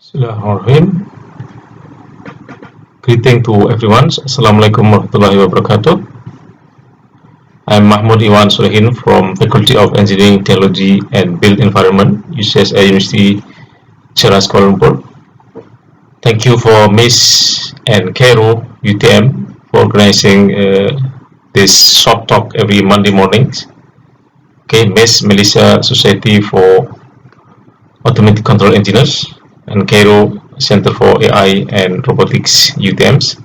Bismillahirrahmanirrahim. Greeting to everyone. Assalamualaikum warahmatullahi wabarakatuh. I'm Mahmud Iwan Solihin from Faculty of Engineering, Technology and Built Environment, UCSI University, Ceras, Kuala Lumpur. Thank you for MACE and Cairo UTM for organizing this short talk every Monday mornings. Okay, MACE Malaysia Society for Automatic Control Engineers and Cairo Center for AI and Robotics UTMs.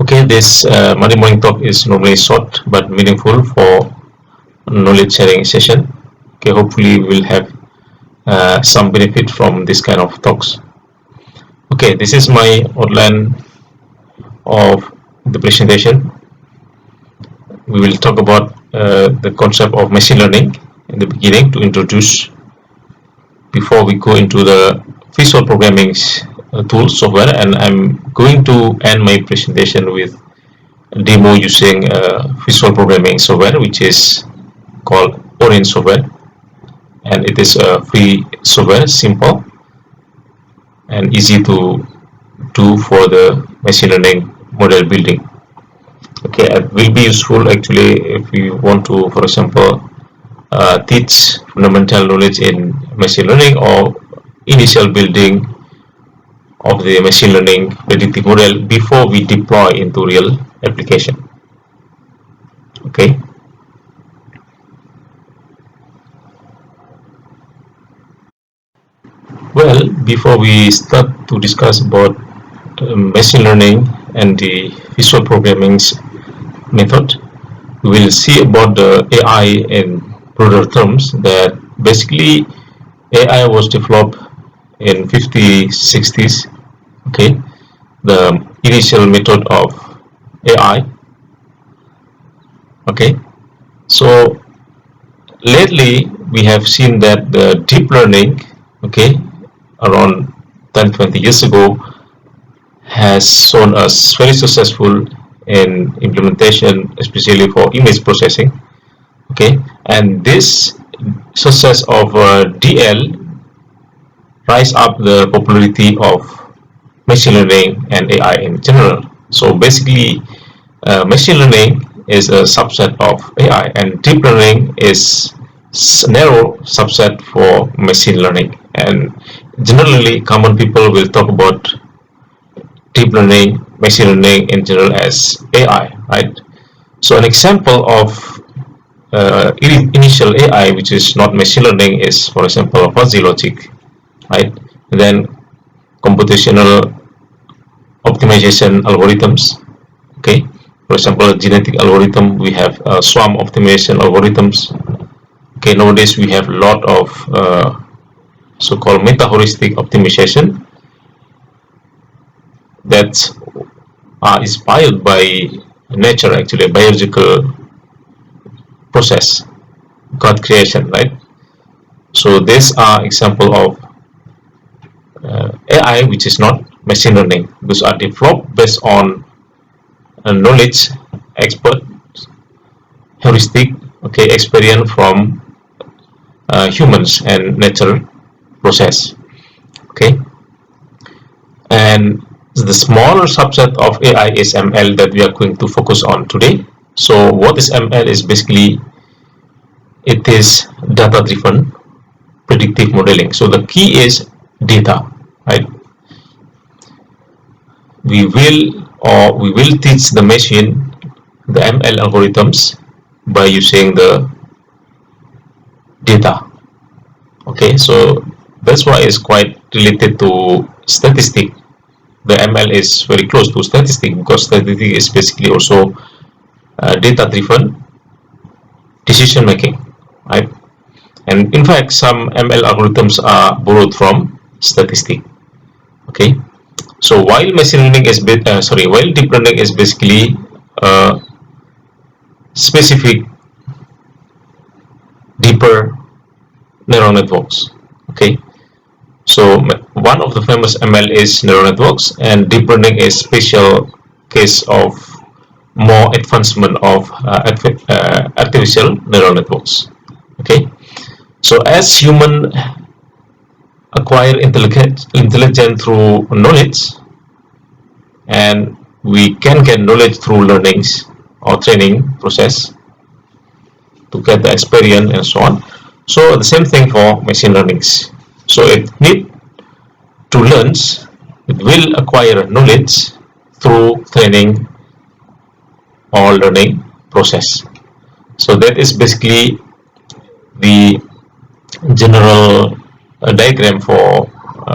Okay, this Monday morning talk is normally short but meaningful for knowledge sharing session. Okay, hopefully we will have some benefit from this kind of talks. Okay, this is my outline of the presentation. We will talk about the concept of machine learning in the beginning to introduce before we go into the visual programming tools software, and I'm going to end my presentation with a demo using visual programming software which is called Orange software, and it is a free software, simple and easy to do for the machine learning model building. Okay, it will be useful actually if you want to, for example, teach fundamental knowledge in machine learning or initial building of the machine learning predictive model before we deploy into real application. Okay. Well, before we start to discuss about machine learning and the visual programming method, we will see about the AI in broader terms. That basically AI was developed in 50s, 60s. Okay, the initial method of AI. Okay, so lately we have seen that the deep learning, okay, around 10-20 years ago, has shown us very successful in implementation, especially for image processing. Okay, and this success of DL rise up the popularity of machine learning and AI in general. So basically, machine learning is a subset of AI, and deep learning is a narrow subset for machine learning. And generally, common people will talk about deep learning, machine learning in general as AI, right? So an example of initial AI, which is not machine learning, is, for example, fuzzy logic, right? And then computational optimization algorithms. Okay, for example, a genetic algorithm, we have swarm optimization algorithms. Okay, nowadays we have a lot of so-called meta-heuristic optimization that are inspired by nature, actually, biological process, God creation, right? So these are example of AI which is not machine learning. Those are developed based on knowledge, expert, heuristic, okay, experience from humans and nature process. Okay, and the smaller subset of AI is ML that we are going to focus on today. So what is ML is basically, it is data-driven predictive modeling. So the key is data, right? We will teach the machine the ML algorithms by using the data. Okay, so that's why it's quite related to statistic. The ML is very close to statistic because statistic is basically also data-driven decision making, right? And in fact, some ML algorithms are borrowed from statistic. Okay, so while machine learning is while deep learning is basically specific, deeper neural networks. Okay, so one of the famous ML is neural networks, and deep learning is special case of more advancement of artificial neural networks. Okay, so as human acquire intelligence through knowledge, and we can get knowledge through learnings or training process to get the experience and so on. So the same thing for machine learnings. So it need to learn, it will acquire knowledge through training or learning process. So that is basically the general diagram for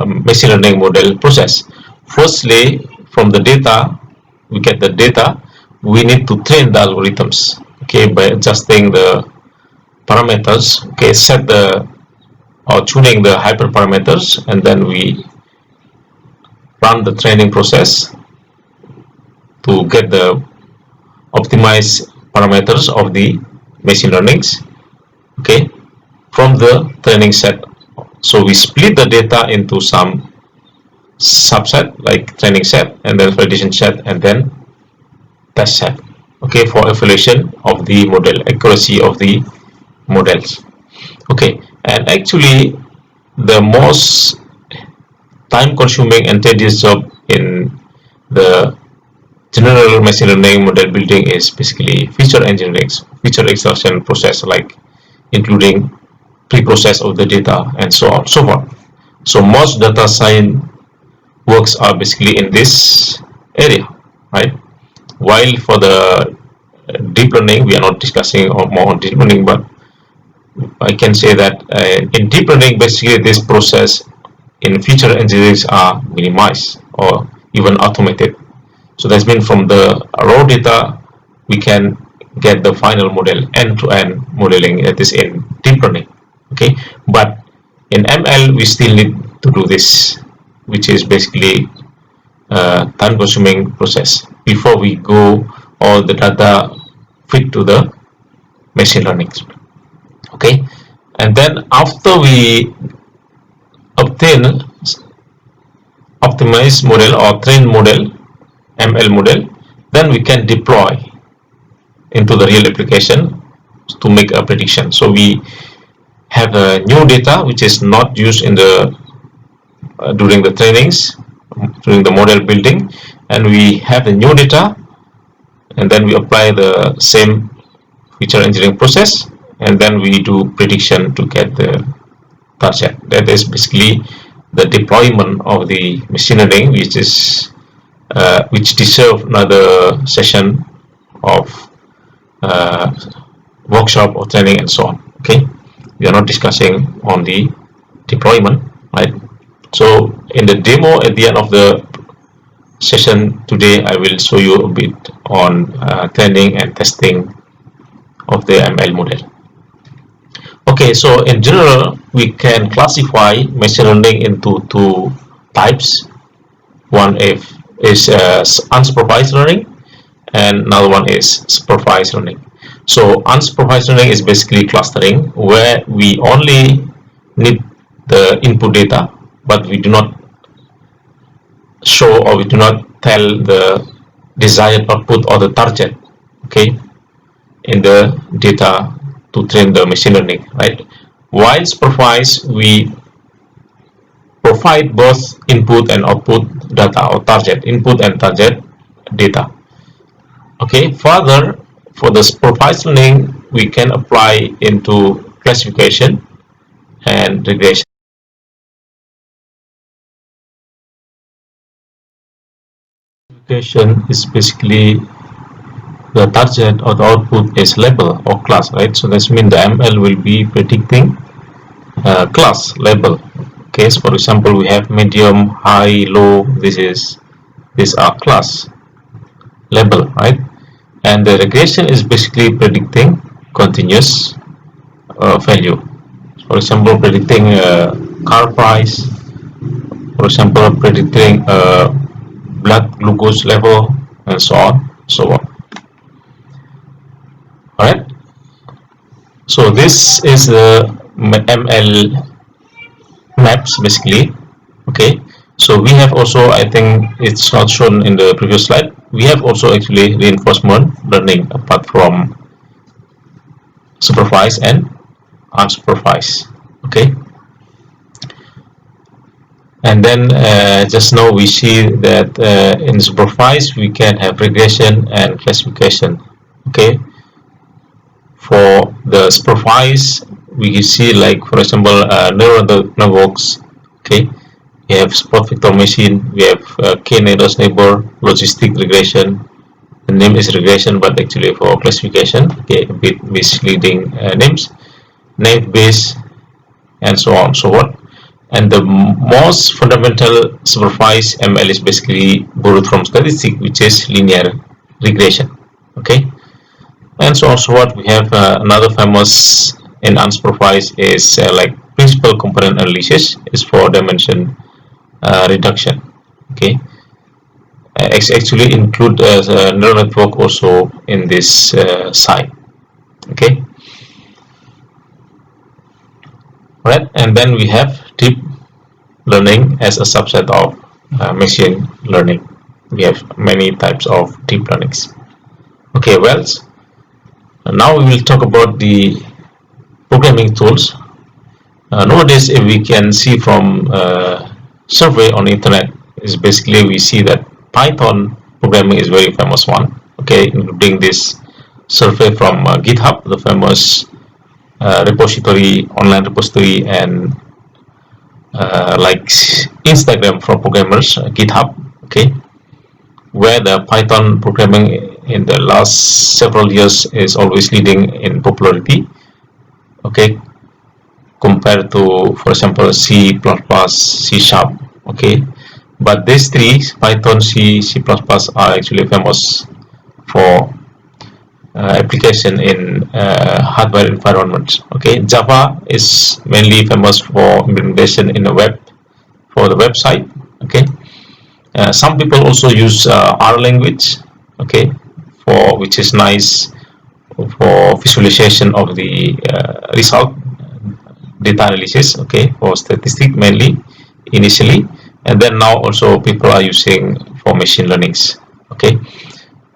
machine learning model process. Firstly, from the data, we get the data, we need to train the algorithms, okay, by adjusting the parameters, okay, set the or tuning the hyperparameters, and then we run the training process to get the optimized parameters of the machine learnings, okay, from the training set. So we split the data into some subset like training set, and then validation set, and then test set, okay, for evaluation of the model, accuracy of the models. Okay, and actually the most time consuming and tedious job in the general machine learning model building is basically feature engineering, feature extraction process, like including pre-process of the data and so on, so forth. So most data science works are basically in this area, right? While for the deep learning, we are not discussing more on deep learning, but I can say that in deep learning, basically this process in feature engineering are minimized or even automated. So that's mean from the raw data, we can get the final model, end-to-end modeling, that is in deep learning. Okay, but in ML we still need to do this, which is basically time-consuming process before we go all the data fit to the machine learning. Okay, and then after we obtain optimized model or trained model, ML model, then we can deploy into the real application to make a prediction. So we have a new data which is not used in the during the trainings, during the model building, and we have the new data, and then we apply the same feature engineering process, and then we do prediction to get the target. That is basically the deployment of the machine learning, which is which deserve another session of workshop or training and so on. Okay, we are not discussing on the deployment, right? So in the demo at the end of the session today, I will show you a bit on training and testing of the ML model. Okay, so in general, we can classify machine learning into two types. One is unsupervised learning, and another one is supervised learning. So unsupervised learning is basically clustering, where we only need the input data, but we do not show or we do not tell the desired output or the target, okay, in the data to train the machine learning, right? While supervised, we provide both input and output data, or target input and target data. Okay, further, for the supervised learning, we can apply into classification and regression. Classification is basically the target or the output is label or class, right? So that means the ML will be predicting class label. Okay, so for example, we have medium, high, low. These are class label, right? And the regression is basically predicting continuous value. For example, predicting car price. For example, predicting blood glucose level, and so on, so on. All right. So this is the ML maps basically. Okay, so we have also, I think it's not shown in the previous slide, we have also actually reinforcement learning apart from supervised and unsupervised. Okay, And then just now we see that in supervised we can have regression and classification. Okay, for the supervised we see, like for example, neural networks. Okay, we have spot vector machine, we have k nearest neighbor, logistic regression. The name is regression, but actually for classification, okay, a bit misleading names, naive Bayes, and so on and so on. And the most fundamental supervised ML is basically borrowed from statistic, which is linear regression. Okay, and so on so what we have another famous in unsupervised is like principal component analysis is for dimension reduction. Okay, actually include neural network also in this side. Okay, right, and then we have deep learning as a subset of machine learning. We have many types of deep learnings. Okay, well, now we will talk about the programming tools. Nowadays, if we can see from survey on the internet, is basically we see that Python programming is very famous one. Okay, including this survey from GitHub, the famous repository, online repository, and like Instagram for programmers, GitHub. Okay, where the Python programming in the last several years is always leading in popularity. Okay, compared to, for example, C++, C Sharp. Okay, but these three, Python, C, C++, are actually famous for application in hardware environments. Okay, Java is mainly famous for implementation in the web, for the website. Okay, some people also use R language. Okay, for which is nice for visualization of the result, data analysis. Okay, for statistic mainly initially, and then now also people are using for machine learnings. Okay,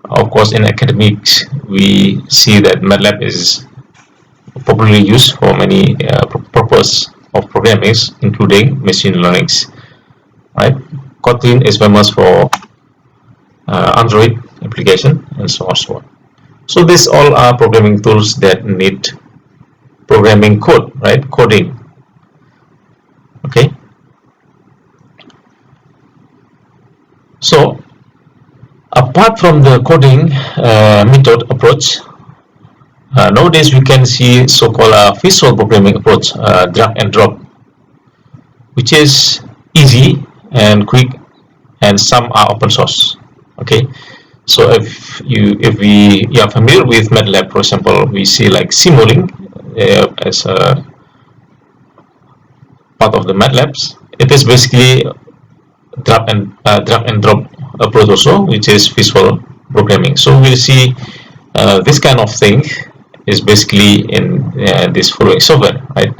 of course in academics we see that MATLAB is popularly used for many purpose of programming, including machine learnings. Right, Kotlin is famous for Android application, and so on so on. So these all are programming tools that need programming code, right? Coding. Okay. So apart from the coding method approach, nowadays we can see so-called visual programming approach, drag and drop, which is easy and quick, and some are open source. Okay, so if we are familiar with MATLAB, for example, we see like Simulink as a part of the MATLABs. It is basically drag and drop approach also, which is visual programming. So we'll see this kind of thing is basically in this following software, right?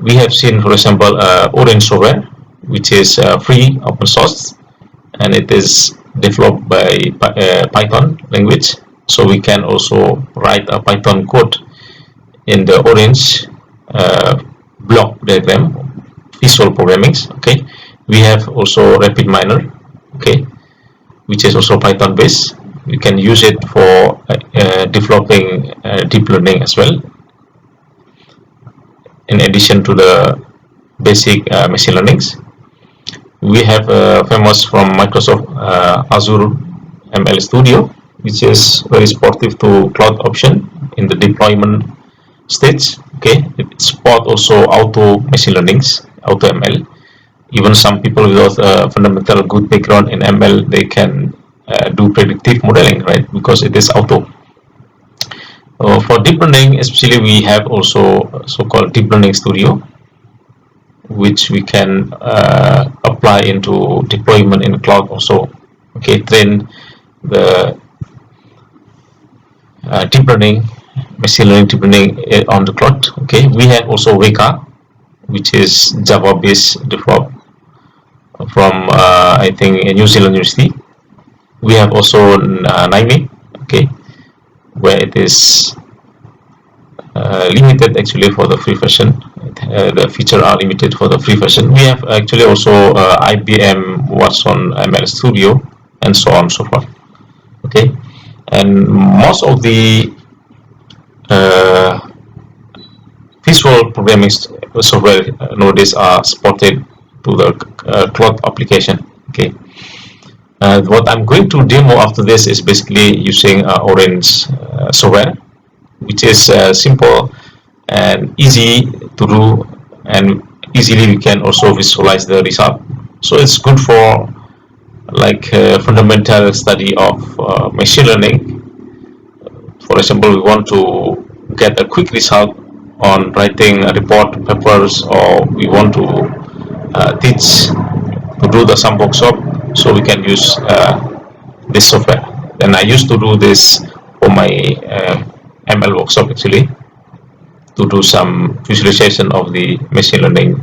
We have seen, for example, Orange software, which is free, open source, and it is developed by Python language. So we can also write a Python code in the Orange block diagram, visual programming. Okay, we have also RapidMiner, okay, which is also Python based. You can use it for developing deep learning as well, in addition to the basic machine learnings. We have famous from Microsoft Azure ML Studio, which is very supportive to cloud option in the deployment stage. Okay, it support also auto machine learnings, auto ML. Even some people without a fundamental good background in ML, they can do predictive modeling, right? Because it is auto. For deep learning, especially, we have also so-called deep learning studio, which we can apply into deployment in cloud also. Okay, train the deep learning, machine learning, deep learning on the cloud. Okay, we have also Weka, which is Java based developed from I think New Zealand University. We have also Naime, okay, where it is limited actually for the free version. I the feature are limited for the free version. We have actually also IBM Watson ML Studio and so on and so forth. Okay, and most of the visual programming software nowadays are supported to the cloud application. Okay, what I'm going to demo after this is basically using Orange software, which is simple and easy to do, and easily we can also visualize the result. So it's good for like fundamental study of machine learning. For example, we want to get a quick result on writing report papers, or we want to teach to do the some workshop, so we can use this software. Then I used to do this for my ML workshop actually, to do some visualization of the machine learning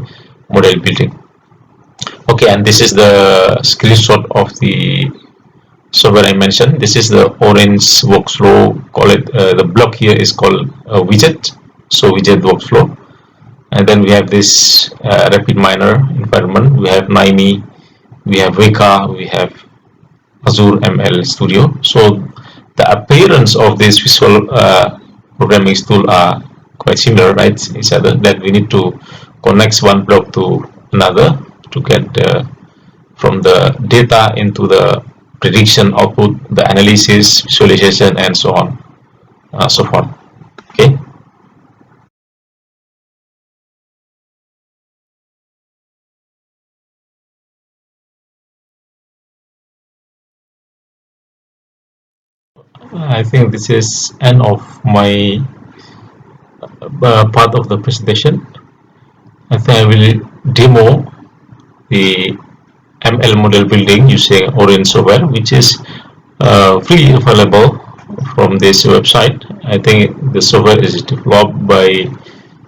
model building. Okay, and this is the screenshot of the software I mentioned. This is the Orange workflow. Call it the block here is called widget. So widget workflow, and then we have this RapidMiner environment. We have NIME, we have Weka, we have Azure ML Studio. So the appearance of this visual programming tool are quite similar, right? Each other, that we need to connect one block to another to get from the data into the prediction output, the analysis, visualization, and so on, so forth. Okay. I think this is end of my part of the presentation. I think I will demo the ML model building using Orange software, which is freely available from this website. I think the software is developed by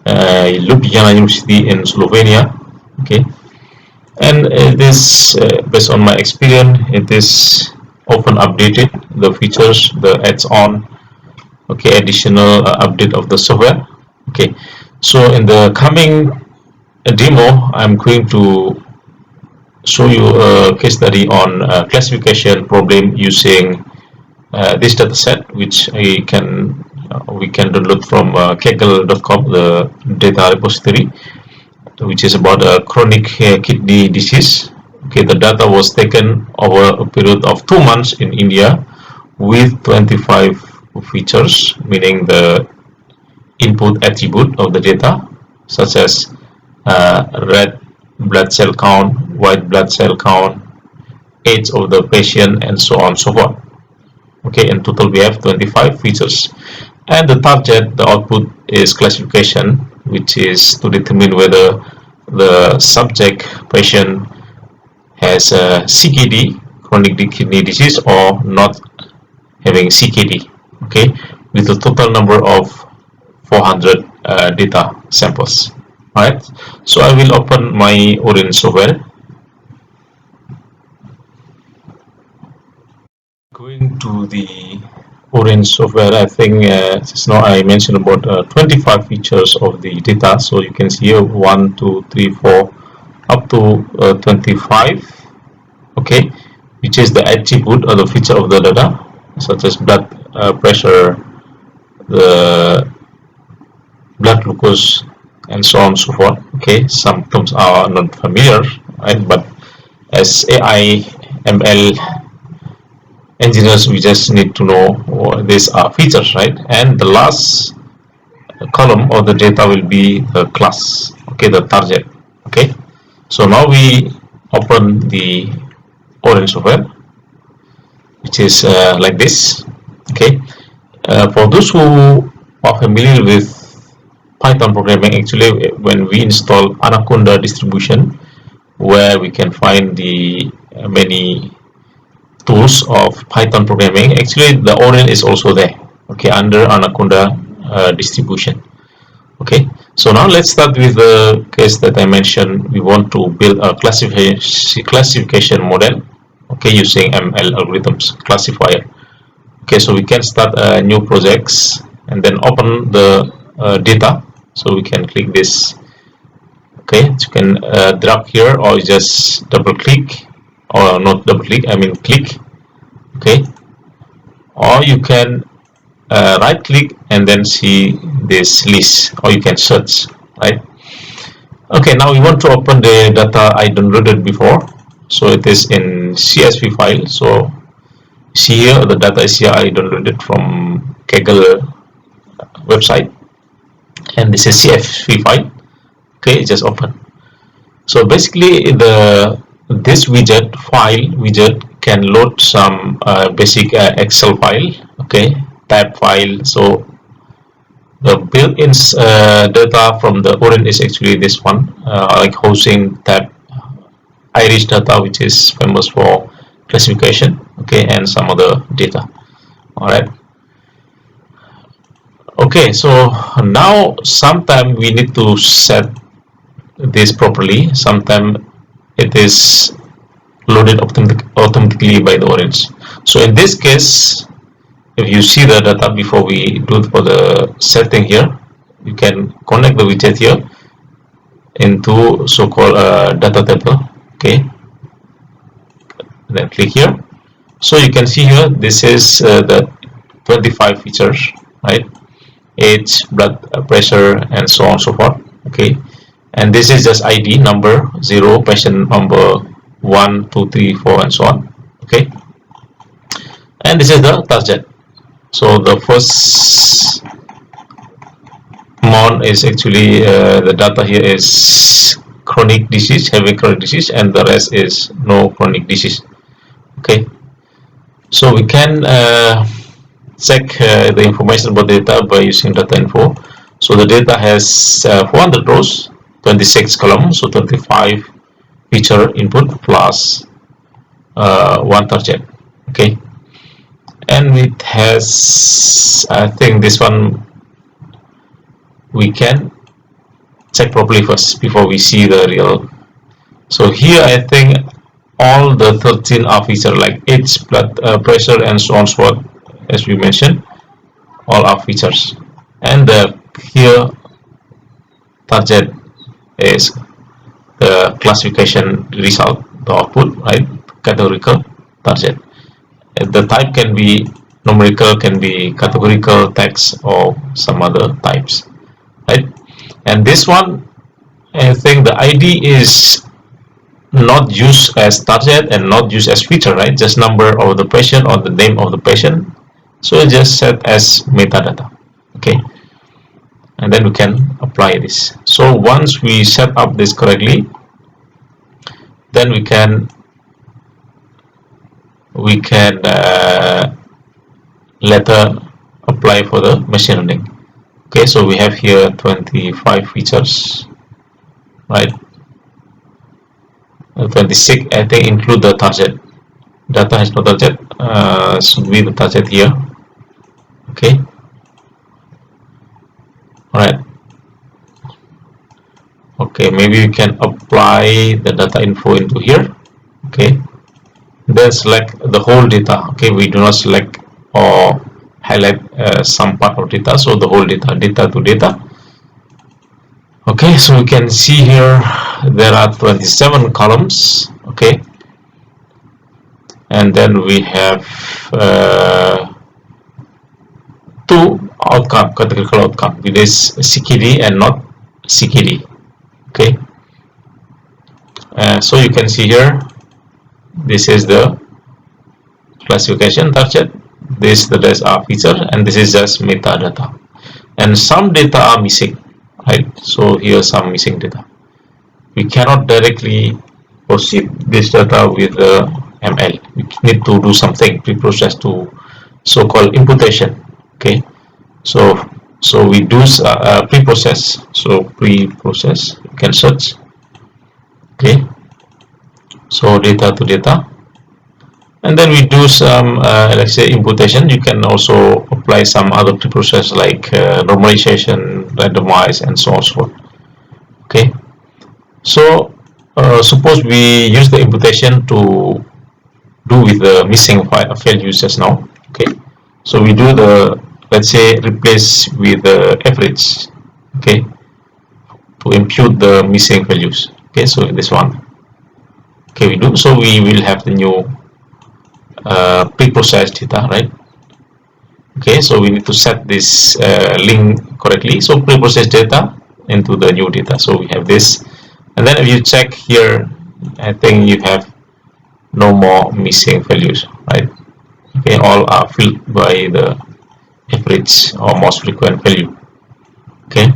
Ljubljana University in Slovenia. Okay, and it is based on my experience. It is often updated, the features, the adds-on, okay, additional update of the software. Okay, so in the coming demo, I'm going to show you a case study on classification problem using this data set, which we can download from kaggle.com, the data repository, which is about a chronic kidney disease. Okay, the data was taken over a period of 2 months in India with 25 features, meaning the input attribute of the data, such as red blood cell count, white blood cell count, age of the patient, and so on and so forth. Okay, in total we have 25 features, and the target, the output, is classification, which is to determine whether the subject patient has a CKD, chronic kidney disease, or not having CKD. Okay, with a total number of 400 data samples. Alright, so I will open my Orange software. Going to the Orange software, I think just now I mentioned about 25 features of the data. So you can see here 1, 2, 3, 4, up to 25. Okay, which is the attribute or the feature of the data, such as blood pressure, the blood glucose, and so on and so forth. Okay, some terms are not familiar, right? But as AI ML engineers, we just need to know what these are features, right? And the last column of the data will be the class, okay, the target. Okay, so now we open the Orange software, which is like this. Okay, for those who are familiar with Python programming, actually when we install Anaconda distribution, where we can find the many tools of Python programming, actually the Orange is also there, okay, under Anaconda distribution. Okay, so now let's start with the case that I mentioned. We want to build a classification model, okay, using ML algorithms classifier. Okay, so we can start new projects and then open the data. So we can click this Okay, you can drag here, or just double click, or not double click, I mean click. Okay, or you can right click and then see this list, or you can search, right? Okay, now we want to open the data I downloaded before, so it is in CSV file. So see here, the data is here, I downloaded from Kaggle website, and this is CSV file. Okay, just open. So basically, this widget can load some basic Excel file. Okay, tab file. So the built-in data from the orange is actually this one, like housing tab, Irish data, which is famous for classification. Okay, and some other data. All right. Okay, so now sometime we need to set this properly. Sometime it is loaded automatically by the orange. So in this case, if you see the data before we do for the setting here, you can connect the widget here into so-called data table. Okay, then click here. So you can see here, this is the 25 features, right? Age, blood pressure, and so on and so forth. Okay, and this is just ID number 0, patient number 1, 2, 3, 4, and so on. Okay, and this is the target. So the first month is actually the data here is chronic disease, having chronic disease, and the rest is no chronic disease. Okay, so we can check the information about data by using data info. So the data has 400 rows, 26 columns, so 25 feature input plus one target. Okay, and it has, I think this one we can check properly first before we see the real. So here I think all the 13 are feature, like age, blood pressure, and so on, so on, as we mentioned, all are features. And here target is the classification result, the output, right? Categorical target. The type can be numerical, can be categorical, text, or some other types, right? And this one, I think the ID is not used as target and not used as feature, right? Just number of the patient or the name of the patient. So it's just set as metadata. Okay, and then we can apply this. So once we set up this correctly, then we can later apply for the machine learning. Okay, so we have here 25 features, right? 26, I think, include the target. Data has no target, should be the target here. Okay, all right. Okay, maybe we can apply the data info into here. Okay, then select the whole data. Okay, we do not select or highlight some part of data, so the whole data, data to data. Okay, so we can see here there are 27 columns. Okay, and then we have two outcome, categorical outcome, it is CKD and not CKD. Okay, so you can see here, this is the classification target, this the rest are feature, and this is just metadata, and some data are missing, right? So here some missing data. We cannot directly proceed this data with ML. We need to do something pre-process to so-called imputation. Okay, so we do pre-process. So pre-process, you can search. Okay, so data to data, and then we do some let's say imputation. You can also apply some other pre-process like normalization, randomize, and so on, so forth. Okay, so suppose we use the imputation to do with the missing failed users now. Okay, so we do the, let's say, replace with the average. Okay, to compute the missing values. Okay, so this one. Okay, we do. So we will have the new pre-processed data, right? Okay, so we need to set this link correctly. So pre-processed data into the new data. So we have this, and then if you check here, I think you have no more missing values, right? Okay, all are filled by the average or most frequent value. Okay,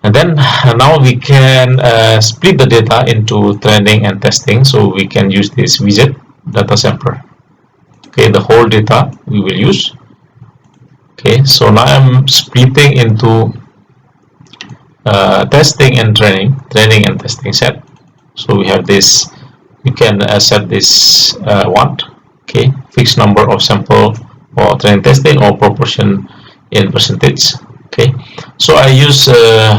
and then now we can split the data into training and testing. So we can use this widget data sampler. Okay, the whole data we will use. Okay, so now I'm splitting into testing and training and testing set. So we have this. You can set this one. Okay, fixed number of sample for training testing or proportion in percentage. Okay, so I use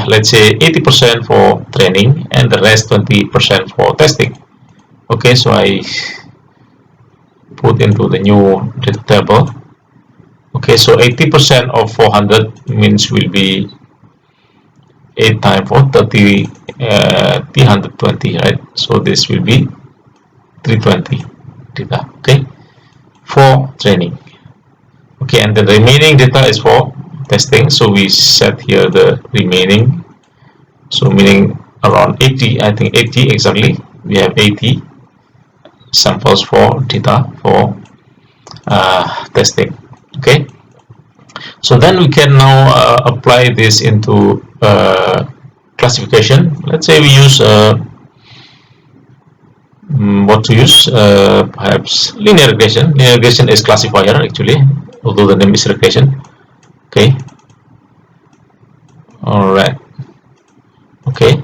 let's say 80% for training and the rest 20% for testing. Okay, so I put into the new data table. Okay, so 80% of 400 means will be 8 times 4, 30, 320, right? So this will be 320 data, okay, for training. Okay, and the remaining data is for testing. So we set here the remaining, so meaning around 80, I think 80 exactly. We have 80 samples for data for testing. Okay, so then we can now apply this into classification. Let's say we use what to use, perhaps linear regression. Linear regression is classifier actually, although the name is regression. Okay, all right. Okay,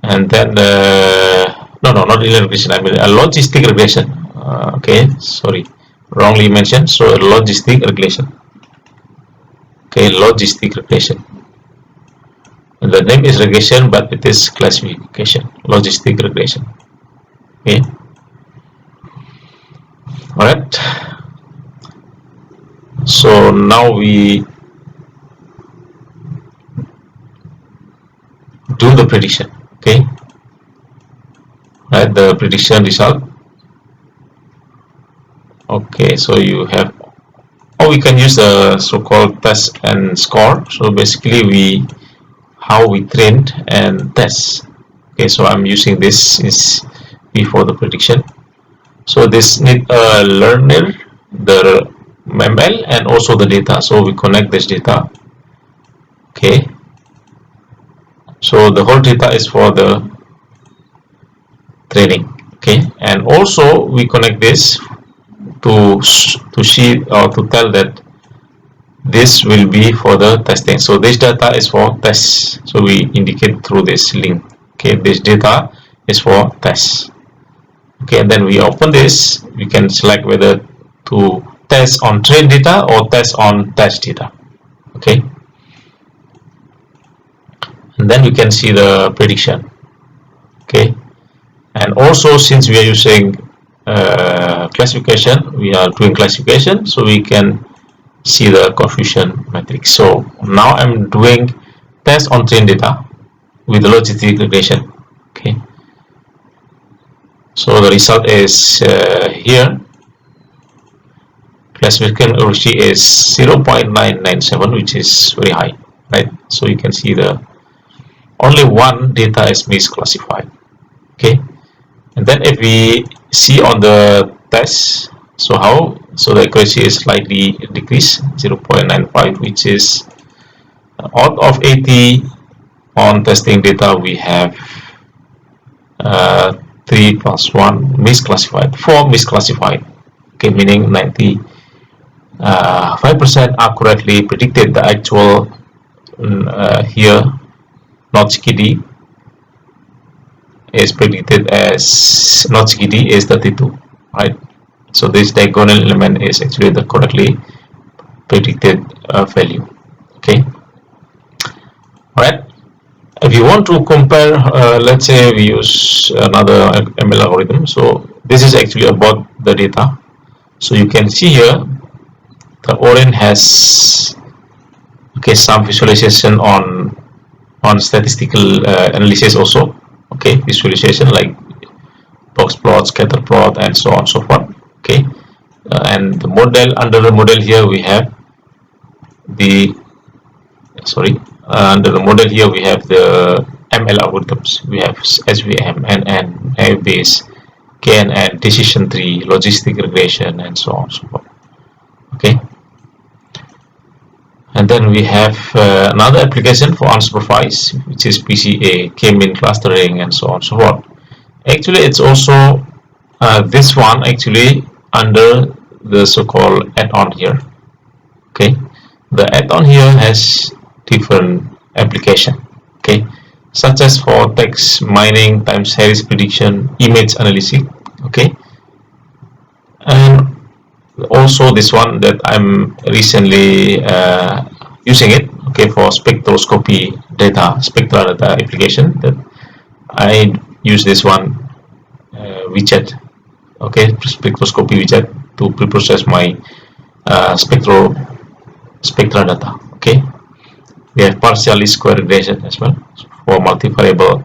and then no, not linear regression, I mean a logistic regression. Okay, sorry, wrongly mentioned. So a logistic regression. Okay, logistic regression. And the name is regression, but it is classification. Logistic regression. Okay. All right. So now we do the prediction. Okay. Right, the prediction result. Okay, so you have, or we can use the so-called test and score. So basically how we trained and test. Okay, so I'm using this is before the prediction. So this need a learner, the ML, and also the data. So we connect this data. Okay, so the whole data is for the training. Okay, and also we connect this to see or to tell that this will be for the testing. So this data is for tests. So we indicate through this link. Okay, this data is for tests. Okay, and then we open this. We can select whether to test on trained data or test on test data. Okay, and then we can see the prediction. Okay, and also since we are using classification, we are doing classification, so we can see the confusion matrix. So now I'm doing test on trained data with the logistic regression. Okay, so the result is here. Classification accuracy is 0.997, which is very high, right? So you can see the only one data is misclassified. Okay, and then if we see on the test, so the accuracy is slightly decreased, 0.95, which is out of 80 on testing data, we have 3 plus 1 misclassified, 4 misclassified. Okay, meaning 95% accurately predicted the actual here notch KD is predicted as notch KD is 32, right? So this diagonal element is actually the correctly predicted value. Okay, all right. If you want to compare, let's say we use another ML algorithm. So this is actually about the data. So you can see here the orange has some visualization on on statistical analysis also. Okay, visualization like box plot, scatter plot, and so on and so forth. Okay, and the model, under the model here we have the under the model here we have the ML algorithms. We have SVM, NN, MACE, KNN, decision tree, logistic regression, and so on and so forth. Okay, and then we have another application for unsupervised, which is PCA, K-mean clustering, and so on and so forth. Actually, it's also this one actually under the so-called add-on here. Okay, the add-on here has different application. Okay, such as for text mining, time series prediction, image analysis. Okay, and also this one that I'm recently using it. Okay, for spectroscopy data, spectral data application, that I use this one widget. Okay, spectroscopy widget to pre-process my spectral data. Okay, we have partial least square regression as well for multivariable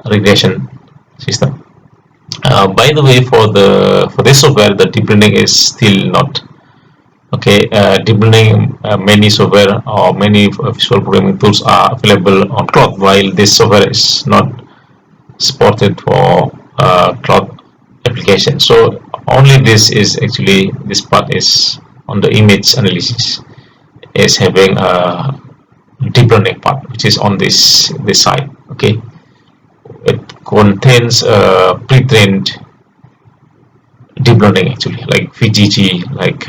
regression system. By the way, for this software, the deep learning is still not okay. Deep learning, many software or many visual programming tools are available on cloud, while this software is not supported for cloud application. So only this part is on the image analysis, is having a deep learning part, which is on this side. Okay, it contains pre-trained deep learning actually, like VGG, like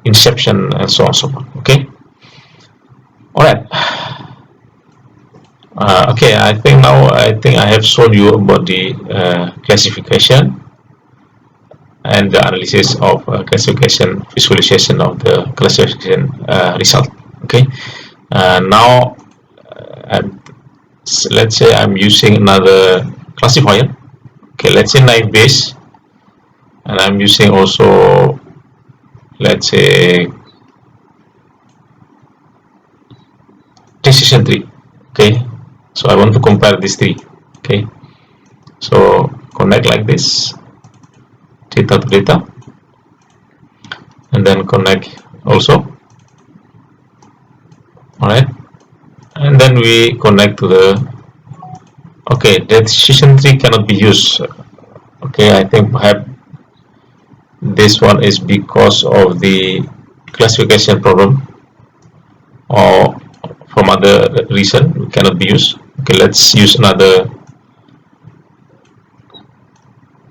Inception, and so on and so forth. Okay, all right. Okay, I think I have shown you about the classification and the analysis of classification, visualization of the classification result. Okay, now let's say I'm using another classifier. Okay, let's say knife base, and I'm using also, let's say, decision tree. Okay, so I want to compare these three. Okay, so connect like this, data to data, and then connect also. All right, and then we connect to the, okay, the decision tree cannot be used. Okay, I think perhaps this one is because of the classification problem, or from other reason we cannot be used. Okay, let's use another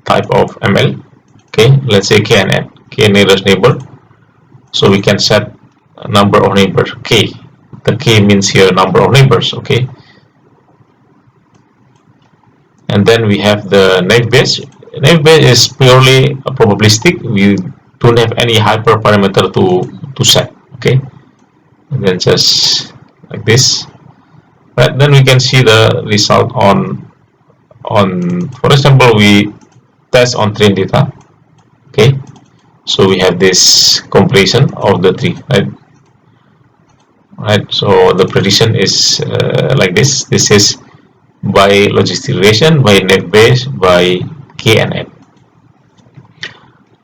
type of ML. Okay, let's say KNN, K nearest neighbor. So we can set a number of neighbors, K. The K means here number of neighbors. Okay, and then we have the naive Bayes. Naive Bayes is purely a probabilistic. We don't have any hyperparameter to set. Okay, and then just like this. But then we can see the result on for example, we test on train data. Okay, so we have this comparison of the three, right? So the prediction is like this. This is by logistic regression, by naive Bayes, by KNN.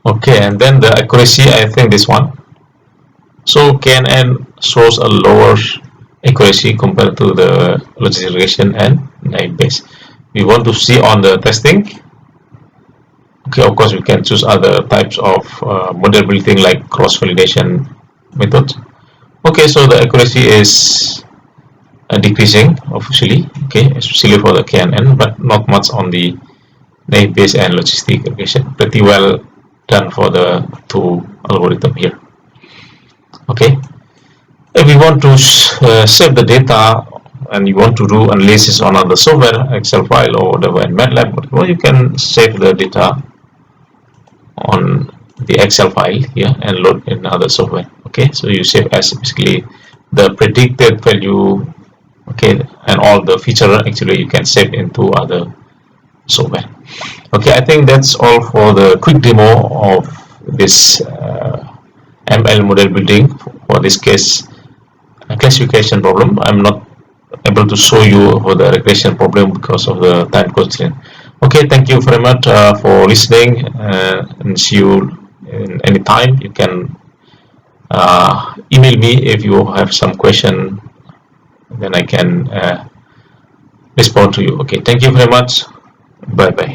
Okay, and then the accuracy, I think this one. So KNN shows a lower accuracy compared to the logistic regression and naive Bayes. We want to see on the testing. Okay, of course we can choose other types of model building like cross validation methods. Okay, so the accuracy is decreasing officially. Okay, especially for the KNN, but not much on the naive Bayes and logistic regression. Pretty well done for the two algorithm here. Okay, if we want to save the data and you want to do analysis on other software, Excel file or whatever, in MATLAB, whatever, you can save the data on the Excel file here and load in other software. Okay, so you save as basically the predicted value. Okay, and all the feature actually you can save into other software. Okay, I think that's all for the quick demo of this ML model building for this case classification problem. I'm not able to show you for the regression problem because of the time constraint. Okay, thank you very much for listening, and see you in any time. You can email me if you have some question, then I can respond to you. Okay, thank you very much. Bye bye.